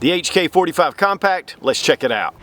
The HK45 Compact, let's check it out.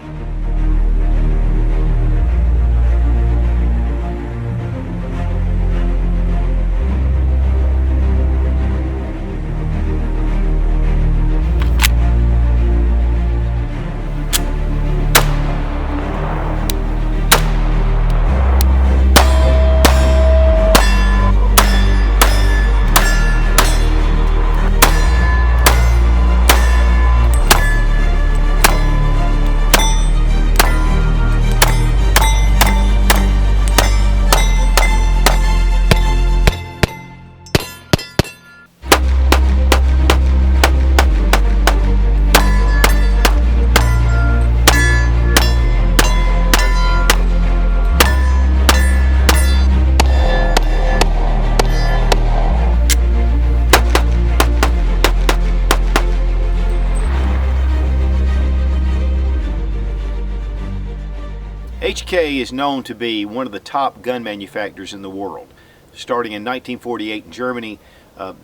HK is known to be one of the top gun manufacturers in the world. Starting in 1948 in Germany,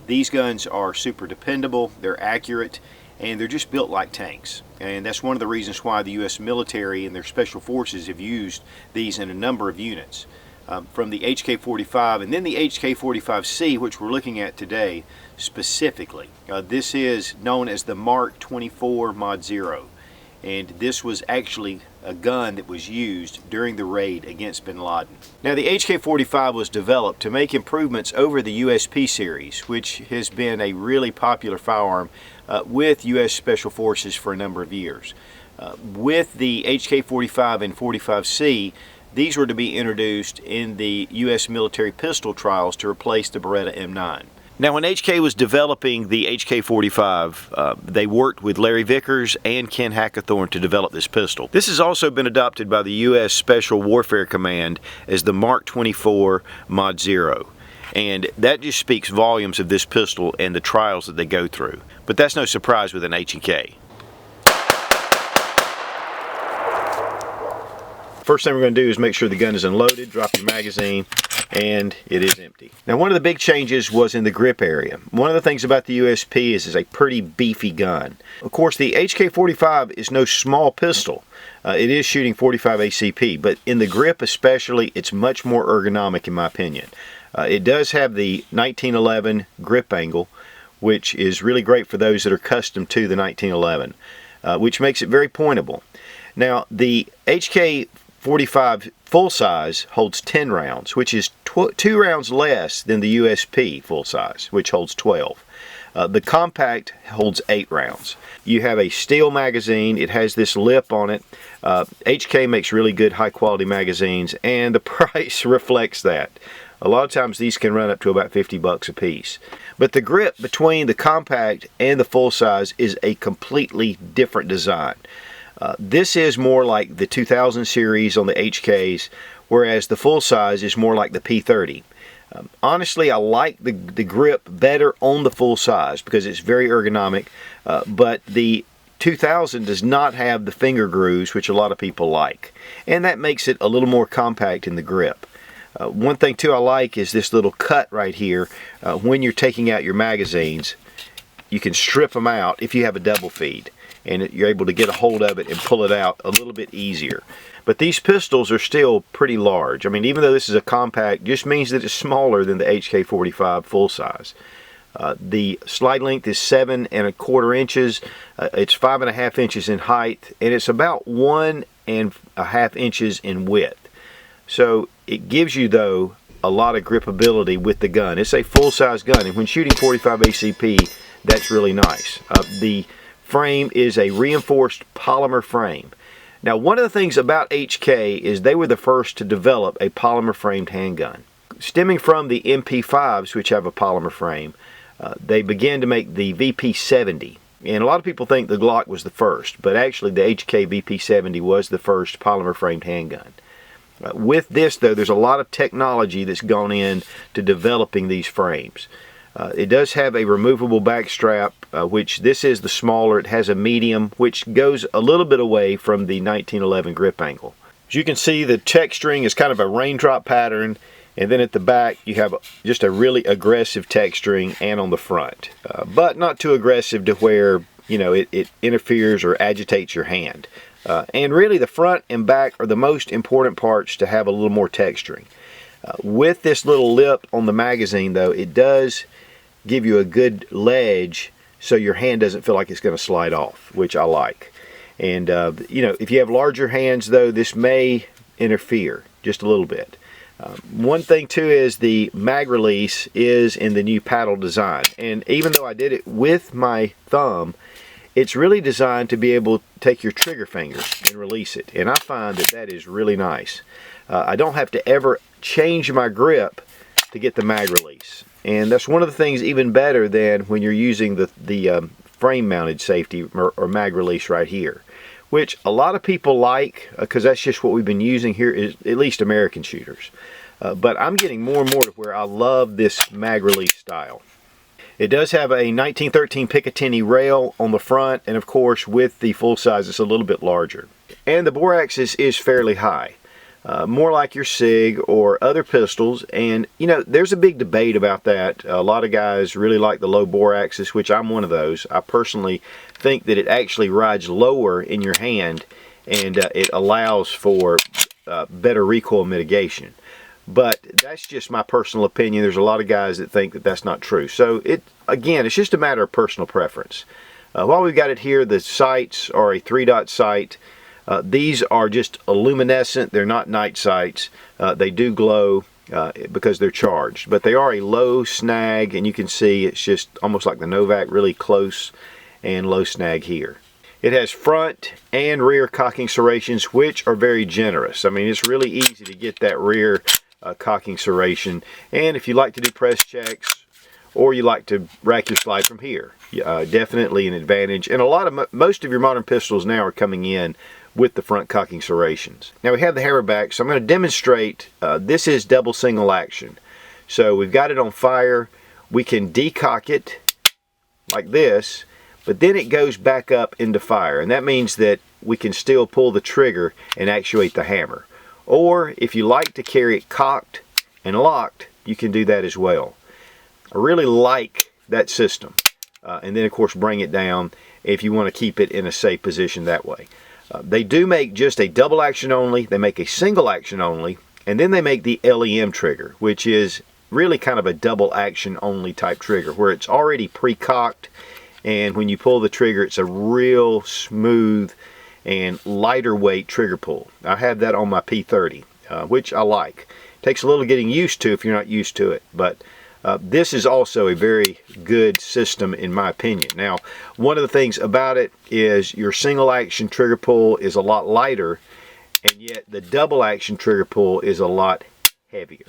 these guns are super dependable, they're accurate, and they're just built like tanks. And that's one of the reasons why the U.S. military and their special forces have used these in a number of units. From the HK45 and then the HK45C, which we're looking at today specifically. This is known as the Mark 24 Mod 0. And this was actually a gun that was used during the raid against Ben Laden. Now, the HK45 was developed to make improvements over the USP series, which has been a really popular firearm with U.S. Special Forces for a number of years. With the HK45 and 45C, these were to be introduced in the U.S. military pistol trials to replace the Beretta M9. Now, when HK was developing the HK45, they worked with Larry Vickers and Ken Hackathorn to develop this pistol. This has also been adopted by the U.S. Special Warfare Command as the Mark 24 Mod 0. And that just speaks volumes of this pistol and the trials that they go through. But that's no surprise with an H&K. First thing we're going to do is make sure the gun is unloaded, drop your magazine, and it is empty. Now, one of the big changes was in the grip area. One of the things about the USP is it's a pretty beefy gun. Of course, the HK45 is no small pistol. It is shooting 45 ACP, but in the grip especially, it's much more ergonomic in my opinion. It does have the 1911 grip angle, which is really great for those that are accustomed to the 1911, which makes it very pointable. Now, the HK45 full size holds 10 rounds, which is 2 rounds less than the USP full size, which holds 12. The compact holds 8 rounds. You have a steel magazine. It has this lip on it. HK makes really good high quality magazines, and the price reflects that. A lot of times these can run up to about 50 bucks a piece. But the grip between the compact and the full size is a completely different design. This is more like the 2000 series on the HKs, whereas the full size is more like the P30. Honestly, I like the grip better on the full size because it's very ergonomic, but the 2000 does not have the finger grooves, which a lot of people like, and that makes it a little more compact in the grip. One thing too I like is this little cut right here. When you're taking out your magazines, you can strip them out if you have a double feed, and you're able to get a hold of it and pull it out a little bit easier. But these pistols are still pretty large. I mean, even though this is a compact, just means that it's smaller than the HK45 full size. The slide length is 7 1/4 inches. It's 5 1/2 inches in height, and it's about 1 1/2 inches in width. So it gives you, though, a lot of gripability with the gun. It's a full-size gun, and when shooting 45 ACP, that's really nice. The frame is a reinforced polymer frame. Now, one of the things about HK is they were the first to develop a polymer framed handgun. Stemming from the MP5s, which have a polymer frame, they began to make the VP70. And a lot of people think the Glock was the first, but actually the HK VP70 was the first polymer framed handgun. With this, though, there's a lot of technology that's gone in to developing these frames. It does have a removable back strap, which this is the smaller. It has a medium, which goes a little bit away from the 1911 grip angle. As you can see, the texturing is kind of a raindrop pattern, and then at the back you have just a really aggressive texturing, and on the front. But not too aggressive to where it interferes or agitates your hand. And really the front and back are the most important parts to have a little more texturing. With this little lip on the magazine though, it does give you a good ledge so your hand doesn't feel like it's going to slide off, which I like. And if you have larger hands though, this may interfere just a little bit. One thing too is the mag release is in the new paddle design, and even though I did it with my thumb, it's really designed to be able to take your trigger finger and release it, and I find that that is really nice. I don't have to ever change my grip to get the mag release, and that's one of the things even better than when you're using the frame mounted safety or mag release right here, which a lot of people like because that's just what we've been using here, is at least American shooters. But I'm getting more and more to where I love this mag release style. It does have a 1913 Picatinny rail on the front, and of course with the full size it's a little bit larger. And the bore axis is fairly high, more like your SIG or other pistols, and there's a big debate about that. A lot of guys really like the low bore axis, which I'm one of those. I personally think that it actually rides lower in your hand, and it allows for better recoil mitigation. But that's just my personal opinion. There's a lot of guys that think that that's not true. So again, it's just a matter of personal preference. While we've got it here, the sights are a 3-dot sight. These are just luminescent. They're not night sights. They do glow because they're charged. But they are a low snag, and you can see it's just almost like the Novak, really close and low snag here. It has front and rear cocking serrations, which are very generous. I mean, it's really easy to get that rear cocking serration, and if you like to do press checks or you like to rack your slide from here, definitely an advantage. And most of your modern pistols now are coming in with the front cocking serrations. Now we have the hammer back, so I'm going to demonstrate. This is double single action, so we've got it on fire. We can decock it like this, but then it goes back up into fire, and that means that we can still pull the trigger and actuate the hammer. Or if you like to carry it cocked and locked, you can do that as well. I really like that system. And then of course bring it down if you want to keep it in a safe position that way. They do make just a double action only, they make a single action only, and then they make the LEM trigger, which is really kind of a double action only type trigger, where it's already pre-cocked, and when you pull the trigger it's a real smooth and lighter weight trigger pull. I have that on my P30, which I like. Takes a little getting used to if you're not used to it, but this is also a very good system in my opinion. Now, one of the things about it is your single action trigger pull is a lot lighter, and yet the double action trigger pull is a lot heavier.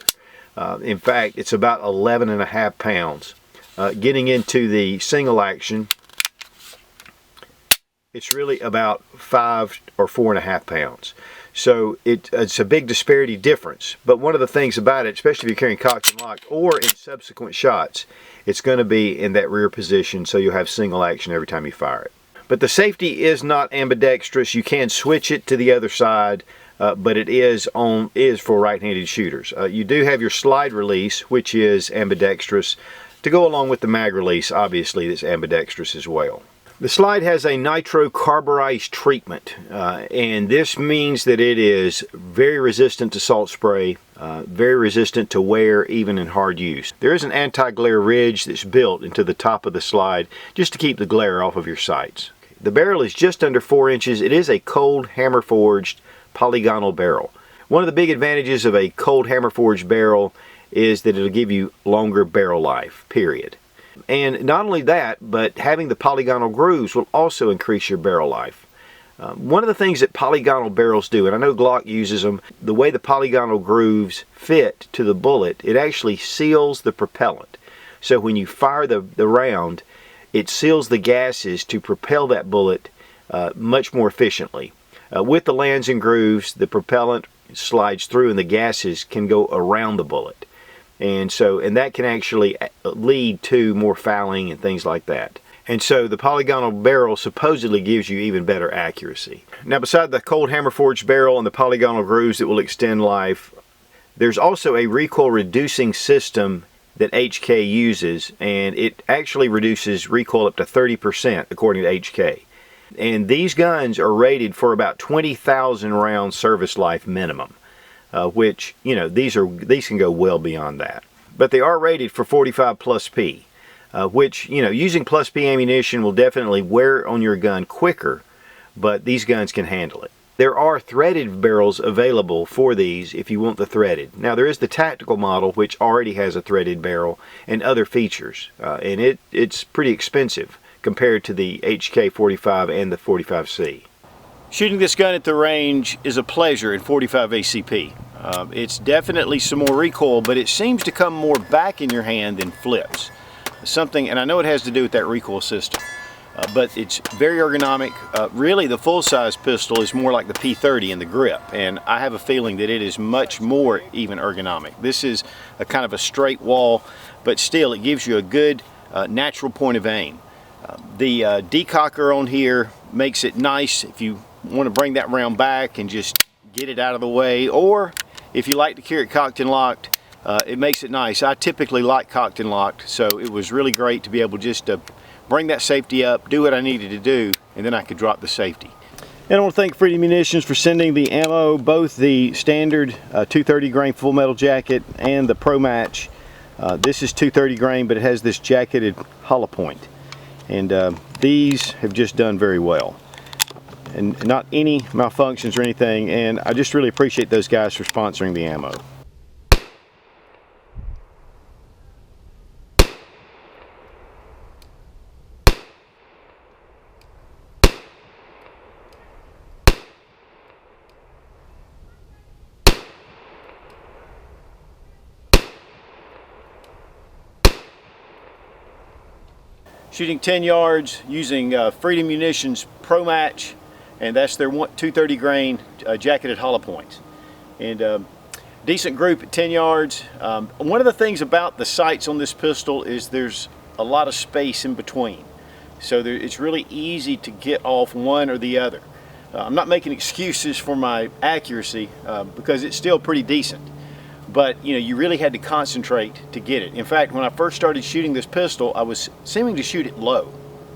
In fact, it's about 11.5 pounds. Getting into the single action, it's really about 5 or 4.5 pounds. So it's a big disparity difference. But one of the things about it, especially if you're carrying cocked and locked or in subsequent shots, it's going to be in that rear position, so you'll have single action every time you fire it. But the safety is not ambidextrous. You can switch it to the other side, but it is for right-handed shooters. You do have your slide release, which is ambidextrous, to go along with the mag release, obviously, that's ambidextrous as well. The slide has a nitro-carburized treatment, and this means that it is very resistant to salt spray, very resistant to wear even in hard use. There is an anti-glare ridge that's built into the top of the slide just to keep the glare off of your sights. The barrel is just under 4 inches. It is a cold hammer forged polygonal barrel. One of the big advantages of a cold hammer forged barrel is that it'll give you longer barrel life, period. And not only that, but having the polygonal grooves will also increase your barrel life. One of the things that polygonal barrels do, and I know Glock uses them, the way the polygonal grooves fit to the bullet, it actually seals the propellant. So when you fire the round, it seals the gases to propel that bullet much more efficiently. With the lands and grooves, the propellant slides through and the gases can go around the bullet. And that can actually lead to more fouling and things like that. And so the polygonal barrel supposedly gives you even better accuracy. Now, beside the cold hammer forged barrel and the polygonal grooves that will extend life, there's also a recoil reducing system that HK uses, and it actually reduces recoil up to 30% according to HK. And these guns are rated for about 20,000 round service life minimum, which, you know, these can go well beyond that. But they are rated for 45 plus P, which, you know, using plus P ammunition will definitely wear on your gun quicker, but these guns can handle it. There are threaded barrels available for these if you want the threaded. Now there is the tactical model, which already has a threaded barrel and other features, and it's pretty expensive compared to the HK45 and the 45C. Shooting this gun at the range is a pleasure in 45 ACP. It's definitely some more recoil, but it seems to come more back in your hand than flips. Something, and I know it has to do with that recoil system, but it's very ergonomic. Really, the full-size pistol is more like the P30 in the grip, and I have a feeling that it is much more even ergonomic. This is a kind of a straight wall, but still it gives you a good natural point of aim. The decocker on here makes it nice if you want to bring that round back and just get it out of the way, or if you like to carry it cocked and locked, it makes it nice. I typically like cocked and locked, so it was really great to be able just to bring that safety up, do what I needed to do, and then I could drop the safety. And I want to thank Freedom Munitions for sending the ammo, both the standard 230 grain full metal jacket and the Pro Match. This is 230 grain, but it has this jacketed hollow point. And these have just done very well, and not any malfunctions or anything, and I just really appreciate those guys for sponsoring the ammo. Shooting 10 yards using Freedom Munitions Pro Match, and that's their 230 grain jacketed hollow points. And decent group at 10 yards. One of the things about the sights on this pistol is there's a lot of space in between. So it's really easy to get off one or the other. I'm not making excuses for my accuracy because it's still pretty decent. But you know, you really had to concentrate to get it. In fact, when I first started shooting this pistol, I was seeming to shoot it low.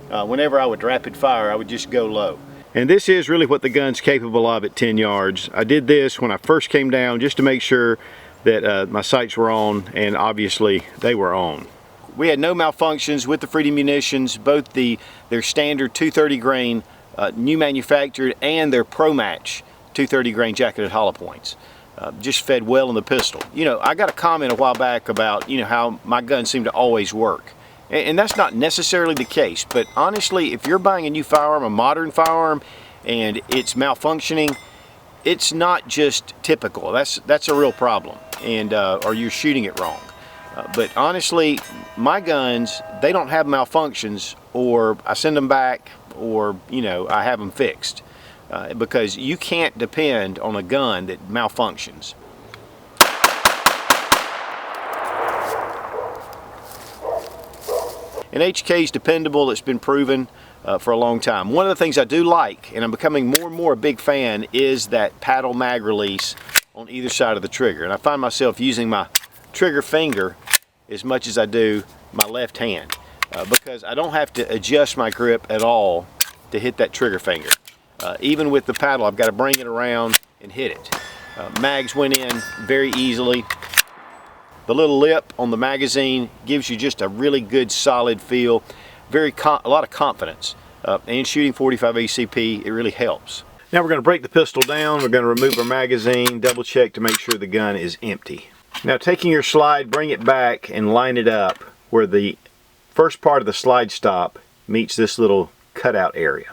Whenever I would rapid fire, I would just go low. And this is really what the gun's capable of at 10 yards. I did this when I first came down just to make sure that my sights were on, and obviously they were on. We had no malfunctions with the Freedom Munitions, both their standard 230 grain new manufactured and their Pro Match 230 grain jacketed hollow points. Just fed well in the pistol. You know, I got a comment a while back about, you know, how my guns seem to always work. And that's not necessarily the case, but honestly, if you're buying a new firearm, a modern firearm, and it's malfunctioning, it's not just typical. That's a real problem, and or you're shooting it wrong. But honestly, my guns, they don't have malfunctions, or I send them back, or, you know, I have them fixed. Because you can't depend on a gun that malfunctions. And HK is dependable. It's been proven for a long time. One of the things I do like, and I'm becoming more and more a big fan, is that paddle mag release on either side of the trigger. And I find myself using my trigger finger as much as I do my left hand, because I don't have to adjust my grip at all to hit that trigger finger. Even with the paddle, I've got to bring it around and hit it. Mags went in very easily. The little lip on the magazine gives you just a really good solid feel, a lot of confidence. And shooting 45 ACP, it really helps. Now we're going to break the pistol down. We're going to remove our magazine, double check to make sure the gun is empty. Now taking your slide, bring it back and line it up where the first part of the slide stop meets this little cutout area.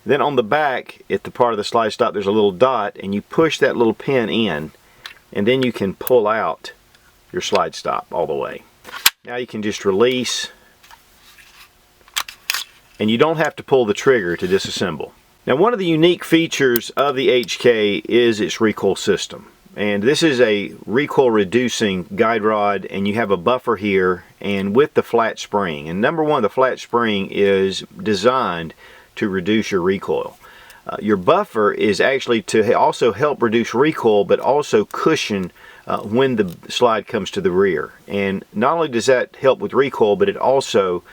Then on the back, at the part of the slide stop, there's a little dot, and you push that little pin in, and then you can pull out your slide stop all the way. Now you can just release, and you don't have to pull the trigger to disassemble. Now one of the unique features of the HK is its recoil system. And this is a recoil reducing guide rod, and you have a buffer here and with the flat spring. And number one, the flat spring is designed to reduce your recoil. Your buffer is actually to also help reduce recoil, but also cushion when the slide comes to the rear. And not only does that help with recoil, but it also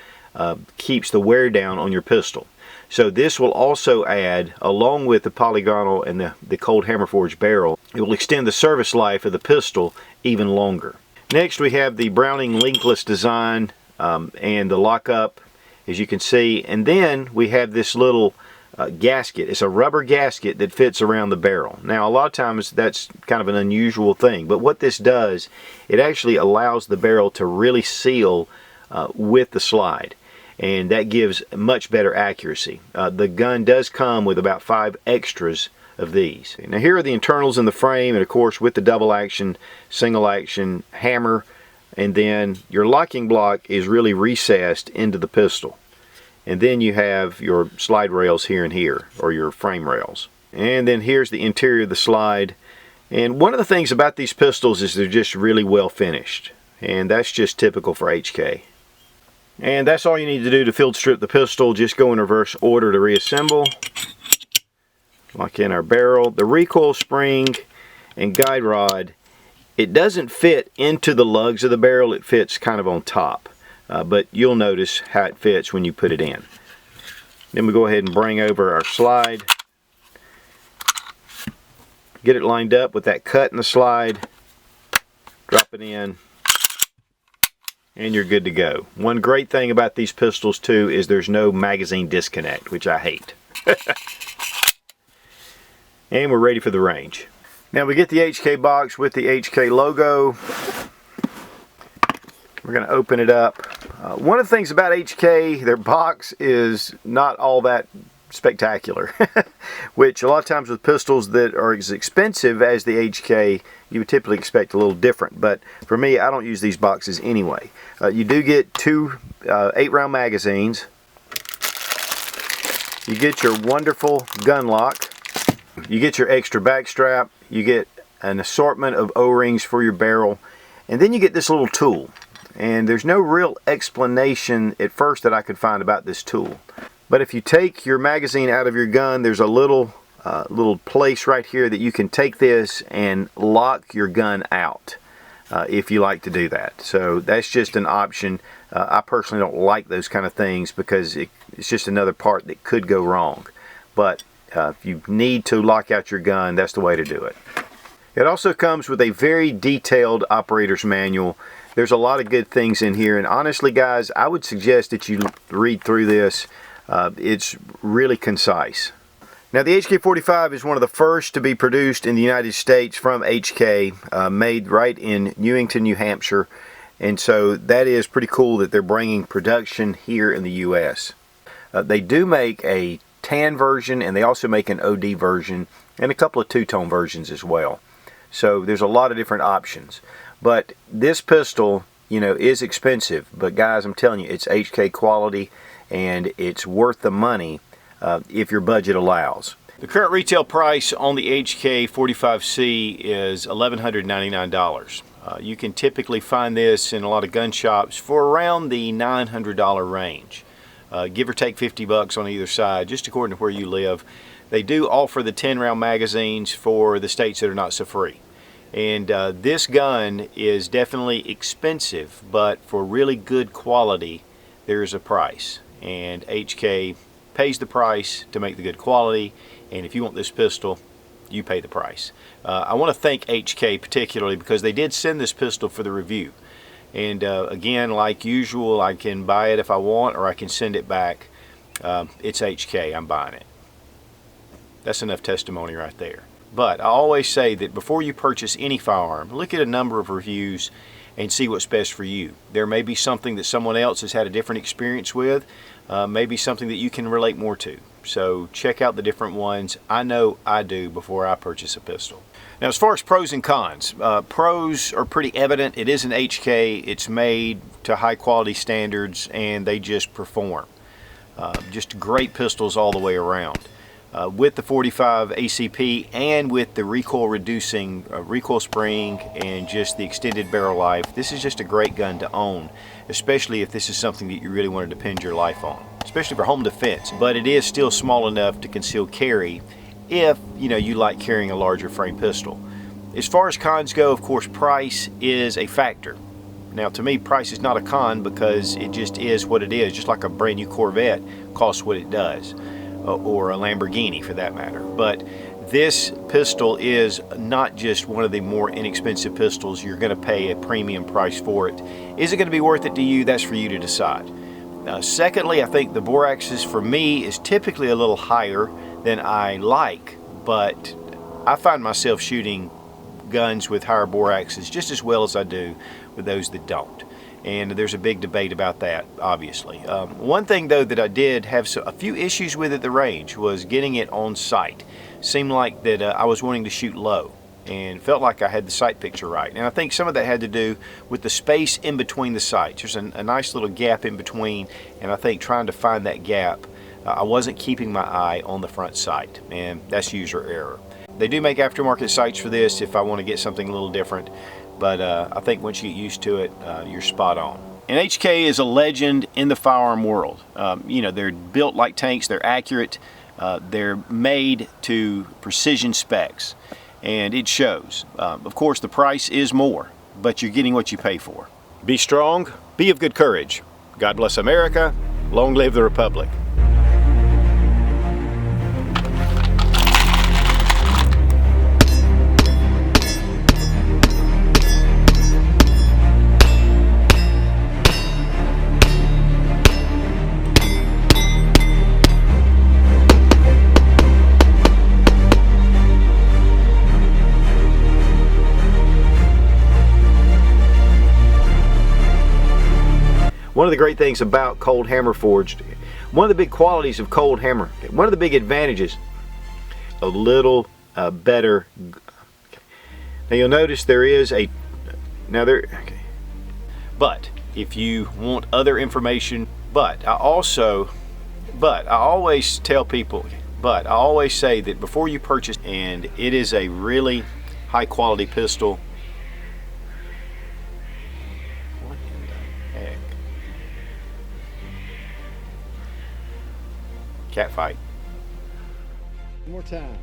keeps the wear down on your pistol. So this will also add, along with the polygonal and the cold hammer forged barrel, it will extend the service life of the pistol even longer. Next we have the Browning linkless design and the lockup, as you can see, and then we have this little gasket. It's a rubber gasket that fits around the barrel. Now a lot of times that's kind of an unusual thing, but what this does, it actually allows the barrel to really seal with the slide, and that gives much better accuracy. The gun does come with about 5 extras of these. Now here are the internals in the frame, and of course with the double action, single action hammer, and then your locking block is really recessed into the pistol. And then you have your slide rails here and here, or your frame rails. And then here's the interior of the slide. And one of the things about these pistols is they're just really well finished, and that's just typical for HK. And that's all you need to do to field strip the pistol. Just go in reverse order to reassemble. Lock in our barrel. The recoil spring and guide rod, it doesn't fit into the lugs of the barrel, it fits kind of on top. But you'll notice how it fits when you put it in. Then we go ahead and bring over our slide. Get it lined up with that cut in the slide. Drop it in. And you're good to go. One great thing about these pistols too is there's no magazine disconnect, which I hate. And we're ready for the range. Now we get the HK box with the HK logo. We're going to open it up. One of the things about HK, their box is not all that spectacular, which a lot of times with pistols that are as expensive as the HK, you would typically expect a little different. But for me, I don't use these boxes anyway. You do get 2 8-round magazines. You get your wonderful gun lock. You get your extra back strap. You get an assortment of O-rings for your barrel. And then you get this little tool. And there's no real explanation at first that I could find about this tool. But if you take your magazine out of your gun, there's a little place right here that you can take this and lock your gun out if you like to do that. So that's just an option. I personally don't like those kind of things because it's just another part that could go wrong. But if you need to lock out your gun, that's the way to do it. It also comes with a very detailed operator's manual. There's a lot of good things in here, and honestly guys, I would suggest that you read through this. It's really concise. Now the HK45 is one of the first to be produced in the United States from HK, made right in Newington, New Hampshire, and so that is pretty cool that they're bringing production here in the US. They do make a tan version, and they also make an OD version and a couple of two-tone versions as well. So there's a lot of different options. But this pistol, you know, is expensive, but guys, I'm telling you, it's HK quality and it's worth the money if your budget allows. The current retail price on the HK45C is $1,199. You can typically find this in a lot of gun shops for around the $900 range. Give or take 50 bucks on either side, just according to where you live. They do offer the 10-round magazines for the states that are not so free. And this gun is definitely expensive, but for really good quality, there's a price. And HK pays the price to make the good quality, and if you want this pistol, you pay the price. I want to thank HK particularly because they did send this pistol for the review. And again, like usual, I can buy it if I want, or I can send it back. It's HK, I'm buying it. That's enough testimony right there. But I always say that before you purchase any firearm, look at a number of reviews and see what's best for you. There may be something that someone else has had a different experience with, maybe something that you can relate more to. So check out the different ones. I know I do before I purchase a pistol. Now as far as pros and cons, pros are pretty evident. It is an HK, it's made to high quality standards, and they just perform. Just great pistols all the way around. With the 45 ACP and with the recoil reducing recoil spring and just the extended barrel life, this is just a great gun to own, especially if this is something that you really want to depend your life on, especially for home defense. But it is still small enough to conceal carry if you like carrying a larger frame pistol. As far as cons go, of course, price is a factor. Now, to me, price is not a con because it just is what it is. Just like a brand new Corvette costs what it does, or a Lamborghini for that matter. But this pistol is not just one of the more inexpensive pistols. You're going to pay a premium price for it. Is it going to be worth it to you? That's for you to decide. Secondly, I think the bore axis for me is typically a little higher than I like, but I find myself shooting guns with higher bore axes just as well as I do with those that don't. And there's a big debate about that, obviously. One thing, though, that I did have a few issues with at the range was getting it on sight. Seemed like that I was wanting to shoot low and felt like I had the sight picture right. And I think some of that had to do with the space in between the sights. There's a nice little gap in between, and I think trying to find that gap, I wasn't keeping my eye on the front sight, and that's user error. They do make aftermarket sights for this if I want to get something a little different, but I think once you get used to it, you're spot on. And HK is a legend in the firearm world. You know, they're built like tanks, they're accurate, they're made to precision specs, and it shows. Of course, the price is more, but you're getting what you pay for. Be strong, be of good courage. God bless America, long live the Republic. One of the great things about Cold Hammer Forged, one of the big qualities of Cold Hammer, one of the big advantages, a little better. Now you'll notice there is a, but if you want other information, but I always tell people, but I always say that before you purchase, and it is a really high quality pistol. Cat fight. One more time.